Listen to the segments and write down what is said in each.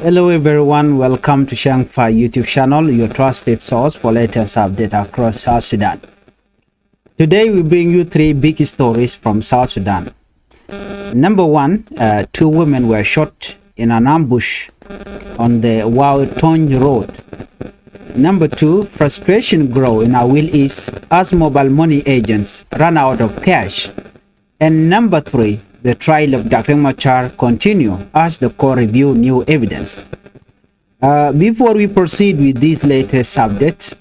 Hello everyone, welcome to Changfied YouTube channel, your trusted source for latest updates across South Sudan. Today we bring you three big stories from South Sudan. Number one, two women were shot in an ambush on the Tony Road. Number two, frustration grow in Awil East as mobile money agents run out of cash. And number three, the trial of Dr. Machar continue as the court review new evidence. Before we proceed with these latest updates,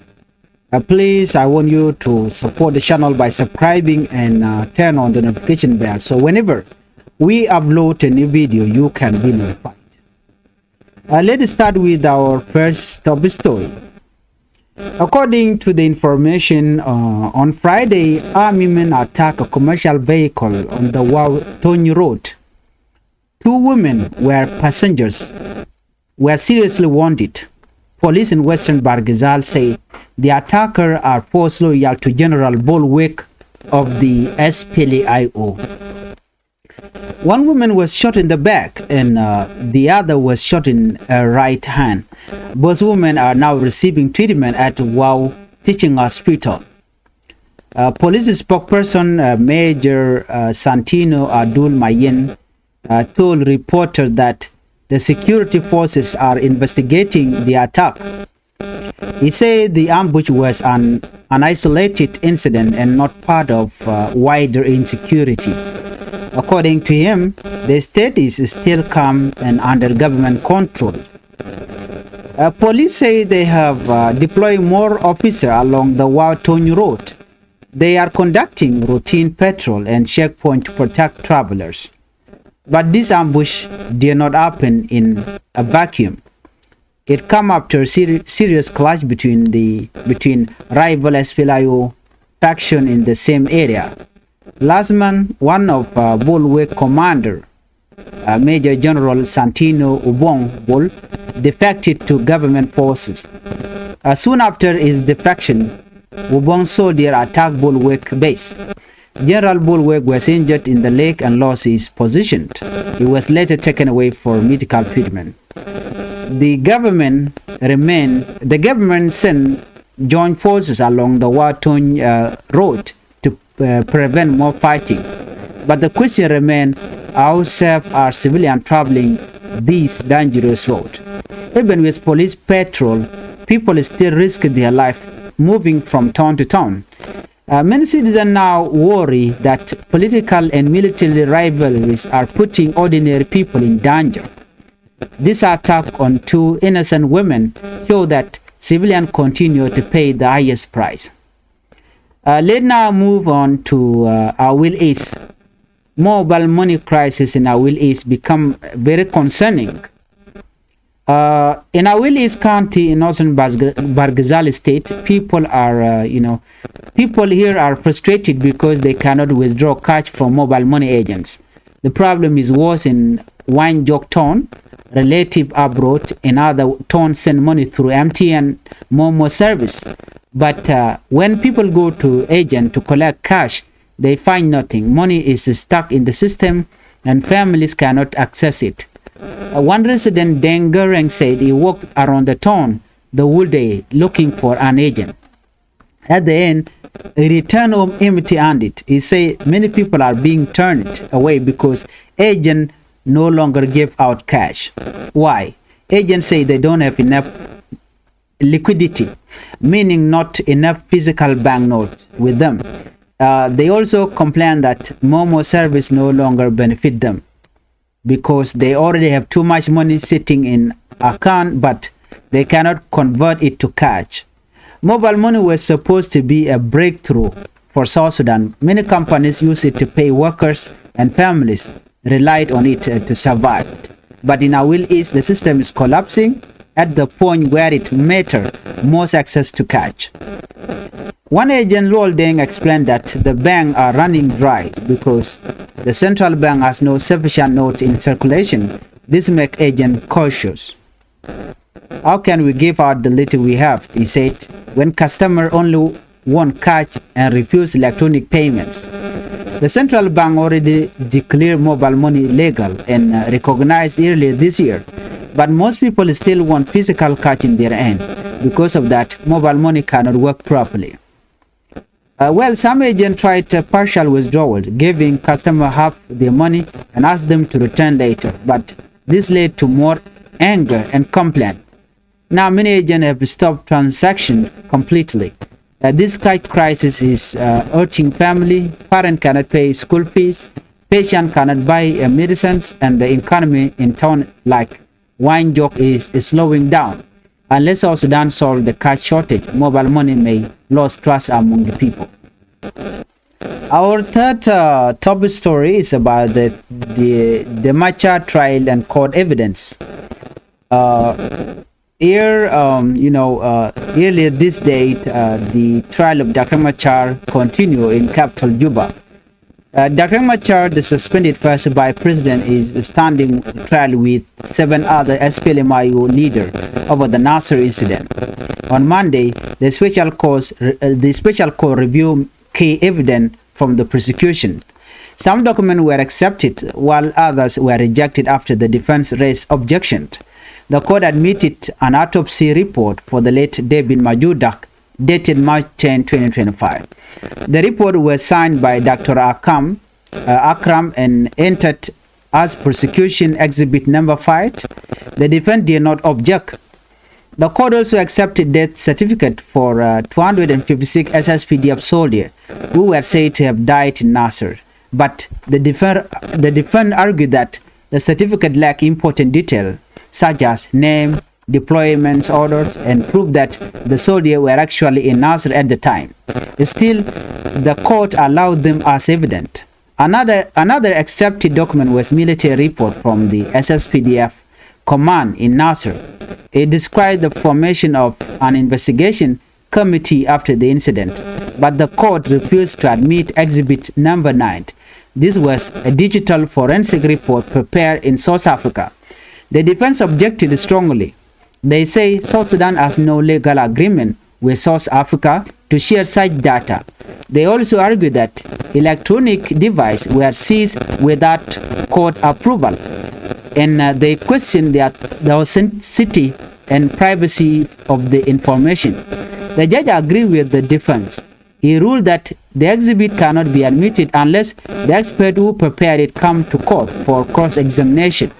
please, I want you to support the channel by subscribing and turn on the notification bell. So whenever we upload a new video, you can be notified. Let's start with our first top story. According to the information, on Friday, army men attacked a commercial vehicle on the Tony Road. Two women were passengers were seriously wounded. Police in Western Barghazal say the attackers are force loyal to General Bolwick of the SPLA-IO. One woman was shot in the back and the other was shot in her right hand. Both women are now receiving treatment at Teaching Hospital. Police spokesperson Major Santino Abdul Mayen told reporters that the security forces are investigating the attack. He said the ambush was an isolated incident and not part of wider insecurity. According to him, the state is still calm and under government control. Police say they have deployed more officers along the Tony Road. They are conducting routine patrol and checkpoint to protect travelers. But this ambush did not happen in a vacuum. It came after a serious clash between rival SPLA-IO faction in the same area. Last month, one of Bolwick commander, Major General Santino Ubong defected to government forces. Soon after his defection, Ubong soldiers attacked Bolwick base. General Bolwick was injured in the leg and lost his position. He was later taken away for medical treatment. The government sent joint forces along the Tony Road to prevent more fighting. But the question remains, how safe are civilians traveling this dangerous road? Even with police patrol, people still risk their life moving from town to town. Many citizens now worry that political and military rivalries are putting ordinary people in danger. This attack on two innocent women shows that civilians continue to pay the highest price. Let's now move on to Awil East. Mobile money crisis in Awil East become very concerning. In Awil East County in northern Barghazal state, people here are frustrated because they cannot withdraw cash from mobile money agents. The problem is worse in Wanjok town. Relative abroad in other towns send money through MTN Momo service. But when people go to agent to collect cash, they find nothing. Money is stuck in the system and families cannot access it. One resident, Deng Gereng, said he walked around the town the whole day looking for an agent. At the end, he returned home empty-handed. He said many people are being turned away because agents no longer give out cash. Why? Agents say they don't have enough liquidity, meaning not enough physical banknotes with them. They also complain that Momo service no longer benefit them because they already have too much money sitting in account, but they cannot convert it to cash. Mobile money was supposed to be a breakthrough for South Sudan. Many companies use it to pay workers and families relied on it to survive. But in Awil East, the system is collapsing at the point where it matters most access to cash. One agent, Lol Deng, explained that the banks are running dry because the central bank has no sufficient note in circulation. This makes agents cautious. How can we give out the little we have? He said, when customers only want cash and refuse electronic payments. The central bank already declared mobile money legal and recognized earlier this year. But most people still want physical cash in their hand. Because of that, mobile money cannot work properly. Well, some agents tried partial withdrawal, giving customer half their money and asked them to return later. But this led to more anger and complaint. Now, many agents have stopped transactions completely. This cash crisis is hurting family. Parents cannot pay school fees. Patients cannot buy medicines, and the economy in town like wine joke is slowing down. Unless South Sudan solve the cash shortage, mobile money may lose trust among the people. Our third top story is about the Machar trial and court evidence. Earlier this date, the trial of Dr. Machar continued in capital Juba. Dr. Machar, the suspended first vice president, is standing trial with 7 other SPLMIO leaders over the Nasser incident. On Monday, the special court reviewed key evidence from the prosecution. Some documents were accepted, while others were rejected after the defense raised objections. The court admitted an autopsy report for the late David Majudak, dated March 10, 2025. The report was signed by Dr. Akram and entered as prosecution exhibit number 5. The defense did not object. The court also accepted death certificate for 256 SSPDF soldiers who were said to have died in Nasser. But the defense argued that the certificate lacked important detail, such as name, deployment orders, and proof that the soldiers were actually in Nasser at the time. Still, the court allowed them as evidence. Another accepted document was military report from the SSPDF command in Nasser. It described the formation of an investigation committee after the incident, but the court refused to admit exhibit number 9. This was a digital forensic report prepared in South Africa. The defense objected strongly. They say South Sudan has no legal agreement with South Africa to share such data. They also argue that electronic devices were seized without court approval, and they question the authenticity and privacy of the information. The judge agreed with the defense. He ruled that the exhibit cannot be admitted unless the expert who prepared it come to court for cross-examination.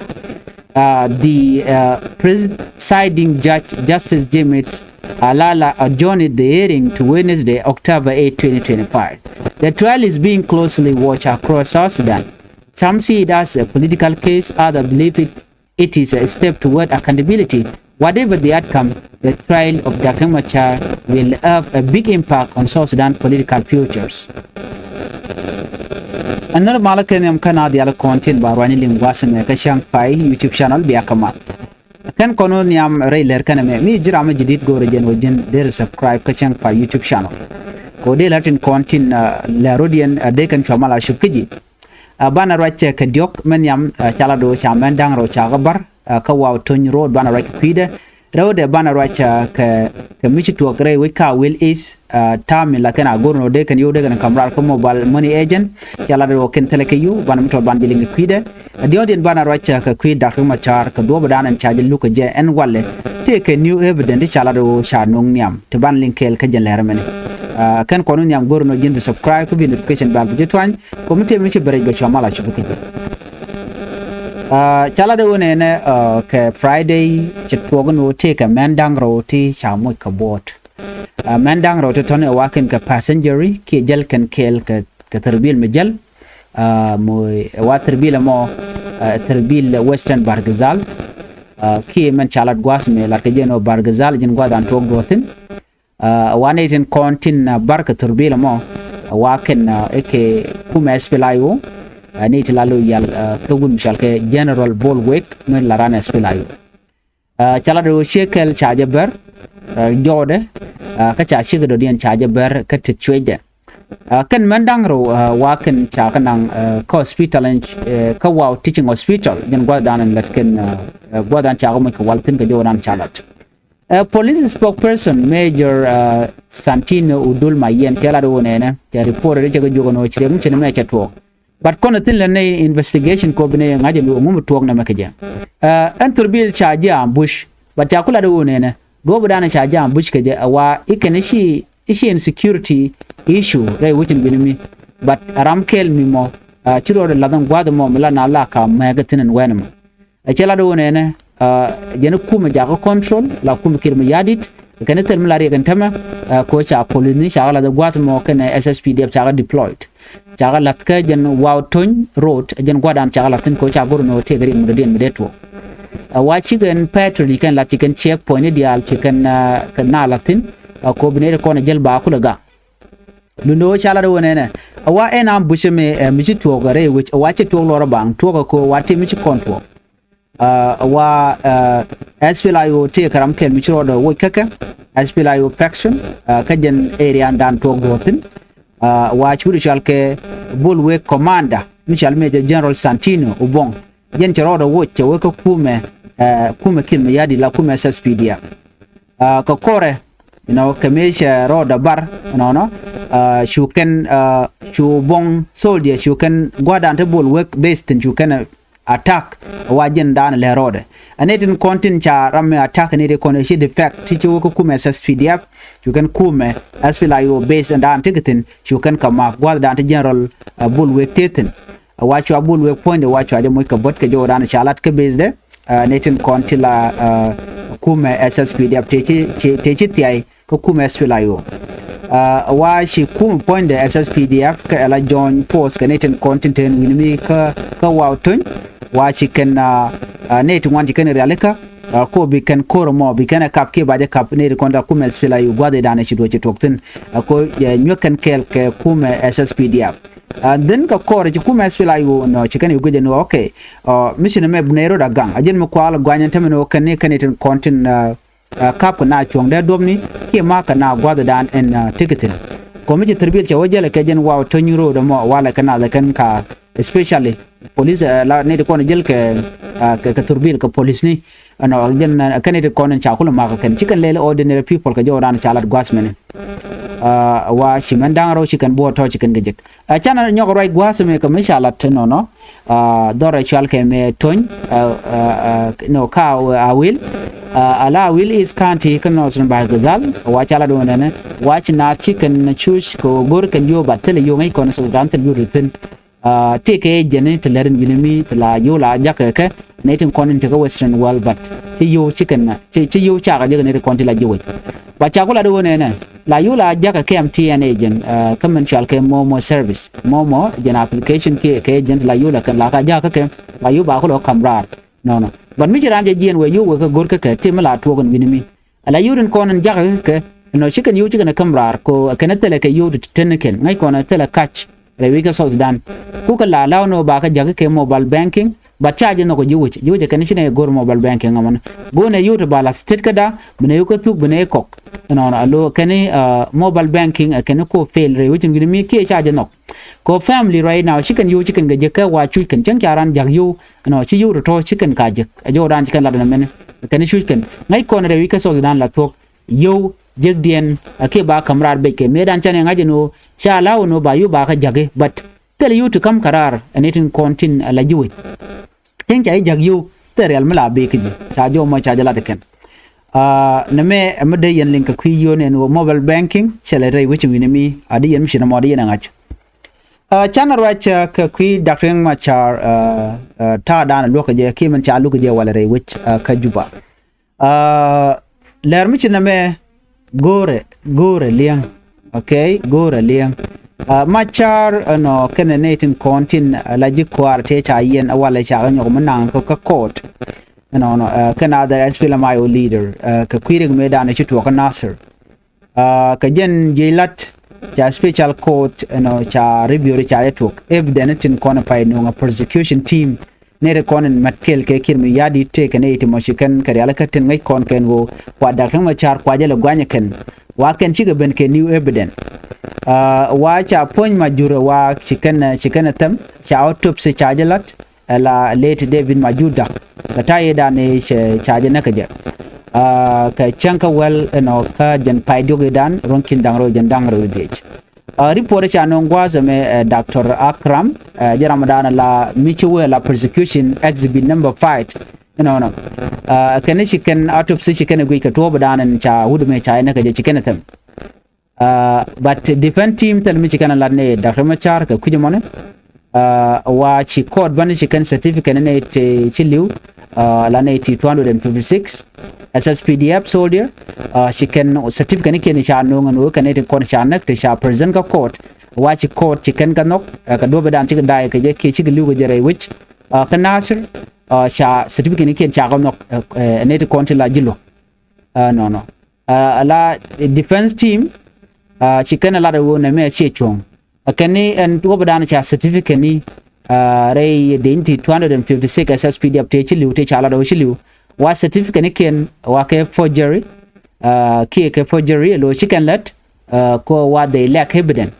The presiding judge, Justice Jimit Alala, adjourned the hearing to Wednesday, October 8, 2025. The trial is being closely watched across South Sudan. Some see it as a political case, others believe it is a step toward accountability. Whatever the outcome, the trial of Dr. Machar will have a big impact on South Sudan political futures. Another Malakan Canadian content by Rani Lingwasan Changfied YouTube channel Biakama. Kan Kononiam Railer Kaname, me Jirama Jidit Gorejan Wajan, there is subscribe Changfied YouTube channel. Kodel Latin content La Rodian Dekan Chamala Shukiji. Bana Racha Kadiok, Manyam Chalado Chamandang Rochagabar, Kawa Tony Road, Bana Racha Pida. Road bana racha ka michi to agree with ka will is time la kana gorno de kan yode kan kamral ko mobile money agent yala do ken teleke yu bana mito ban biling kwide diodin bana racha ka kwid Dr. Machar ka do badan an charge luka je en walle take a new evidence chala do sha nong niam to ban linkel ka jen lermene kan kono niam gorno jinde subscribe ko bi notification bal bi twan ko mite michi bare go chamala chubuki chala de one ke Friday chitwogon wo take a mandang roti chamoy ka bot mandang roti tone waken ka passengery ki jel kan kel ka terbil mejel moy wa terbil mo terbil western bargazal ki men chala gwas me la kejeno bargazal jin gwadan to gotin wane tin kontin barka terbil mo waken eke kuma spelayo need lalu yal tugun misal ke general bolwek men larana spelayo chala do shekel charge ber jode ka cha shi do dien charge ber ka tchweje kan mandang ro wa kan cha kanang hospital ka wow teaching hospital gen gwadan lat ken gwadan cha ko ka waltin ka jodan chalat police spokesperson Major Santino Udul Mayen chala do ne report re ga jogono chire mu chine me chatwo but kono tin le ne investigation ko bine ngaje lu ngum tuog na makaje anturbil charge ambush but yakula do ne do budana charge ambush kaje wa ikene shi insecurity issue re wutin binimi but ramkel mimo chiro de ladan gwado mo mala na la ka magatin wenam chela do ne jene kuma jago control la kuma kirma yadit kana term la regen tama ko cha polini cha la gwado mo kana SSPDF cha deployed cha latka jen wauton road jen gwadan cha latin ko cha borno tegari mudin medeto wa chicken patrol kan la chicken checkpoint dial chicken kana latin ko bine ko na jelba kula ga luno cha la do ne wa ena bushe me miji to gare which wa che to loro bang to ko wa te miji control wa SPLIO te karam kel miji rodo wo kaka SPLIO faction kajen area dan to gotin wa spiritual ke bulwe commander Michel Major General Santino ubong yen rodo wo che wo ko kume kin yadi la kume SSPDF ko kore kamesha roda bar no shuken shubong soldier shuken gwadan te bulwe based in shuken attack wajen dan le rode anetin kontin cha ramme attack ne de kono shi defect ti ko kuma SSPDF you can kume SPLIO base and dan ticketing you can kama gwadan te general bulwe teten wacho bulwe point wacho ade moy ka bot ke jodan chalat ke base de netin kontila kume SSPDF techi tiai ko kume SPLIO wa shi kuma point de SSPDF ka ela join force ka netin content winimi ka wauton wa chicken net wan chicken realika ko bi kan koromo bi kan kap ke baje kap ne konda kuma SPLIO gwade dana shi do tokten ko nyokan kel ke kuma SSPDF then ka kore ji kuma SPLIO no chicken yu guje no okay mission me bunero da gang ajen mo kwala gwanyan tameno kan ne kanetin content kap na chong da domni ke ma kana gwade dan en ticketing ko mi terbiye che wajela ke jen wa to nyuro da mo wala kana da kan ka especially police la ne de kono jel ke turbil ka police ni no jen kan ne kono cha kula ma kan chicken lele ordinary people ka joran chalat gwasmen wa shimandang ro chicken bo to chicken gejek chana nyoko right gwasme ka mishalat no dora chal ke me ton no ka awil ala will is kanti kan no sun ba gazal wa chala do ne wa china chicken chush ko gor kan yo batel yo ngai kono so dan tel yo ritin take jene to lerin binimi to la yo la jaka ka netin konin to western world but ti yo chicken na ti yo cha ga ne konti la jowi wa cha kula do ne la yo la jaka ke MTN agent commercial ke momo service momo gen application ke agent la yo la kan la ka jaka ke la yo ba ko kamrar no but mi jiran je jien we yo we ka gor ka te mala to gon binimi ala yurin konin jaka ke no chicken yo chicken kamrar ko kanatele ke yo tenken ngai kona tele catch Rewika South Sudan kuka la lao no baka jaga ke mobile banking ba charge no ko jiwuche kan shine gor mobile banking amana gone yuto bala state kada bune yuko tuk bune kok no alo kani mobile banking kan ko fail rewuche ngini mi ke charge no ko family right now chicken yu chicken ga jeka wa chu kan chang charan jag yu no chi yu to chicken ka jek ajo ran chicken la na men kan chicken ngai ko na Rewika South Sudan la tok yo jegdien ake ba kamrar be ke medan chane ngaje no sha lawo no ba yu ba ka jage but tel yu to kam karar anetin kontin la jiwi tin jay jag yu terial mala be ke ji cha jo mo cha jala de ken na me amade yen link ku yo ne no mobile banking chele ray which we mi adi yen mi mo adi yen ngach channel watch ka ku Dr. Machar ta dana lokaje ke man cha lokaje wala ray which ka juba ler mi na me gore liang okay gore liang Machar no kenetin kontin la jikwar te cha yen wala cha nyo manang ko ka court no kana other SPLIO leader ka kwirig medan chi to ka Nasser ka jen jelat cha special court no cha review cha etok evidence in Changfied no persecution team nere konen matkel ke kirmi yadi te kane iti moshikan kare alakatin ngai kon ken go kwa Dr. Machar kwa jela gwanya ken wa ken chiga ben ke new evidence wa cha pon majura wa chikan tam cha autopsy cha jelat la late David Majuda la taye da ne cha je nakaje ka chanka well no ka jan paido dan ronkin dangro jan dangro dej report cha no ngwaza me Dr. Akram Ramadana la michiwe la persecution exhibit number 5 no kan chicken autopsy chicken gwi ka to badanan cha wudume cha na ka je chicken tam but defense team tel mi chicken la ne Dr. Machar ka kujamone wa chi code ban chicken certificate ne chiliu la ne 256 SSPDF soldier chicken certificate ne ken cha no ngano kan ne kon cha nak te cha present ka court wa chi court chicken ka nok ka do badan chicken dai ka je ke chi liu ga jere which ka nasir cha certificate ne ken cha ka nok ne te kon la jilo no la defense team chicken la do ne me che chong kani en do badan cha certificate ni ray de 256 SSPDF te chi liu te cha la do chi liu wa certificate ni ken wa ke forgery ke forgery lo chicken let ko wa they lack evidence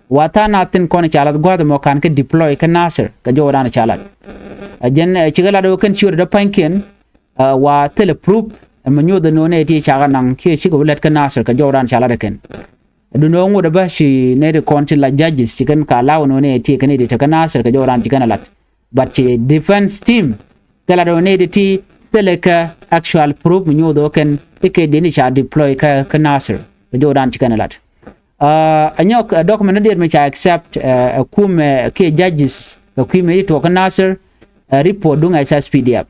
wa ta na tin ko ni chalat gwa mo kan ke deploy ka nasir ka jodan chalat jen chigala do kan chiur da panken wa tele proof manyo da no ne ti chaga nang ke chigo let ka nasir ka jodan chalat ken du no ngo da ba shi ne de konti la judges chicken ka law no ne ti kan de ka nasir ka jodan chicken lat but defense team kala do ne de ti teleka actual proof manyo do ken ke deni cha deploy ka nasir ka jodan chicken lat anyok document de me cha accept kume ke judges kume to ka nasir report dung SSPDF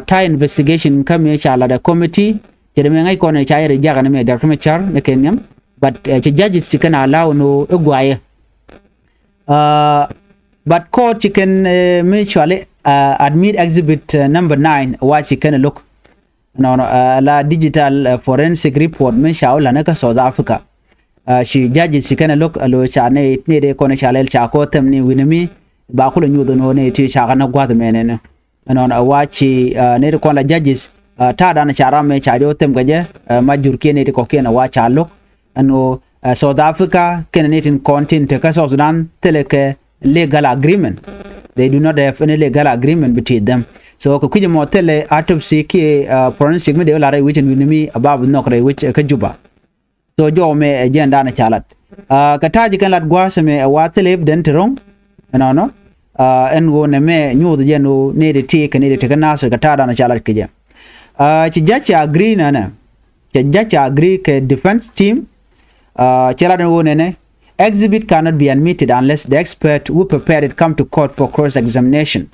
ta investigation kame cha la da committee jere me ngai ko ne cha yere jaga ne me Dr. Machar ne kenyam but judges chicken allow no egwaye but court chicken mutually admit exhibit number 9 wa chicken look no la digital forensic report me shaula na ka South Africa she judges chicken look alo cha ne de ko ne shalel cha ko tem ni winimi ba ku nyu do no ne ti cha kana gwa de menene no wa chi ne ko la judges ta da na chara me cha do tem gaje majur ke ne ko ke na wa cha look ano South Africa can in content ka South Sudan teleke legal agreement. They do not have any legal agreement between them. So ko kuje mo tele autopsy ke forensic me de la re which ni abab no kre which ka juba. So jo me agenda na chalat. Ka taji kan lat gwa se me wa tele evident wrong. No en go ne me nyu de no ne de ti ka ne de ka nasir ka tada na chalat ke je. Ci jachi agree na na. Ci jachi agree ke defense team exhibit cannot be admitted unless the expert who prepared it come to court for cross-examination.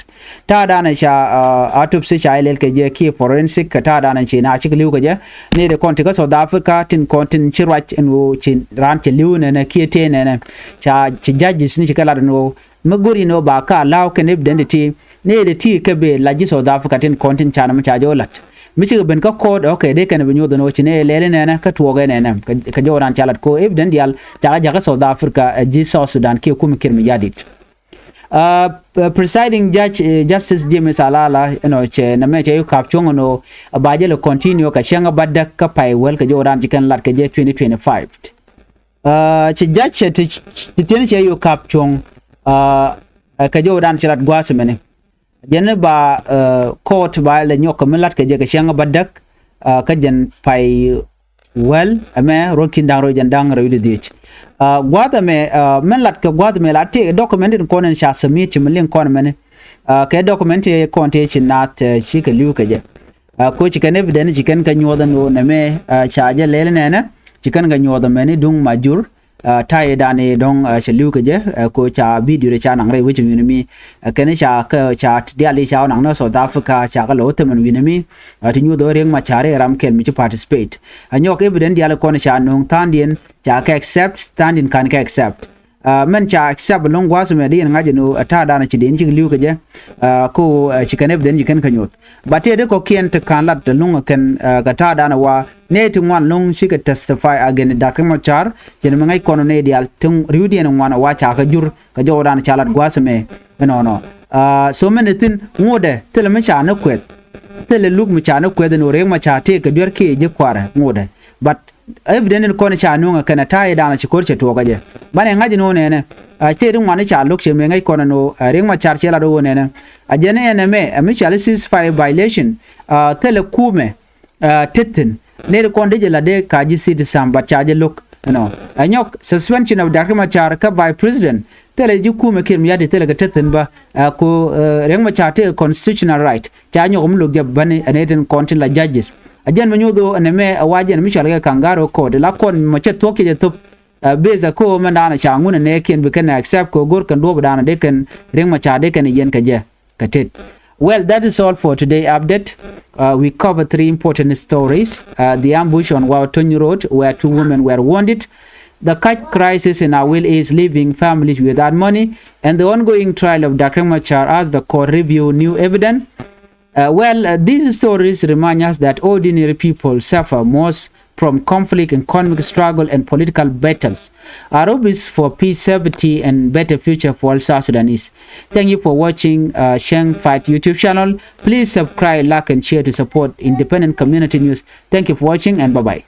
Tada na cha autopsy cha ilel ke je ki forensic tada na chi na chi liu ke je ne de konti ka South Africa tin kontin chirwach en wo chi ran chi liu ne ki te ne cha chi judges ni chi kala no maguri no ba ka law ke identity ne de ti ke be la ji South Africa tin kontin cha na cha jolat michi ben ka code okay de kan benyo do no chine lele ne ka tuoge ne ka joran chalat ko evident dial jaga South Africa ji South Sudan ke kum kirmi yadit presiding judge Justice James Alala che na me che yu kapchong no abaje le continue ka changa badda ka pai wel ka joran jikan lat ka je 2025 che judge te tiene che yu kapchong ka joran chalat gwasmene jene ba court ba le nyok melat ke je ke shanga badak ka jen pai well ame rokin dang ro jan dang ro yidich gwada me melat ke gwada me lati documented konen sha submit melin kon mene ke document konte chinat shi ke liu ke je ko chiken evidence chiken ka nyoda no ne me cha je lele ne chiken ga nyoda mene dung majur tai dane dong chaliu ke je ko cha video re cha nang re which mi ken cha ka cha dia li cha nang no South Africa cha ka lo temen winami ti nyu do reng Machar ram ken mi participate anyok evident dia le kon cha nong tandien cha ka accept standing kan ka accept men cha accept long was me di ngaje no ta dana chi den chi liu ke je ko chi kan evident chi kan kanyot but de ko kien te kan lat long ken ga ta dana wa ne tu ngwan long shi ka testify again Dr. Machar chen me ngai kono ne dial tung riudi en ngwan wa cha ka jur ka jo dana chalat gwas me no so men tin ngode tele me cha na kwet tele luk me cha na kwet no reng ma cha te ka dur ke je kwara ngode but evident ko ne cha nunga kana tai dana chi korche to gaje bane ngaji no ne te ring mane cha luk che me ngai kono no reng ma char chela do ne ajene ne me mutual ceasefire violation tele kume titin ne ko ndeje la de kaji citizen ba cha je luk anyok suspension of Dr. Machar ka by president tele juku me kim yadi tele gatetin ba ko Riek Machar te constitutional right cha nyok mlug jabani aneden content la judges ajan manyudo aneme awajen michal ga kangaro code la kon machet toke je top beza ko mandana changuna ne ken be can accept ko gor kan do dana de kan Riek Machar de kan yen ka je katet. Well, that is all for today update. We covered 3 important stories. The ambush on Wautonyi Road, where 2 women were wounded. The cash crisis in Awil is leaving families without money. And the ongoing trial of Dr. Machar as the court review new evidence. These stories remind us that ordinary people suffer most from conflict, economic struggle, and political battles. Our hope is for peace, safety, and better future for all South Sudanese. Thank you for watching Changfied YouTube channel. Please subscribe, like, and share to support independent community news. Thank you for watching, and bye-bye.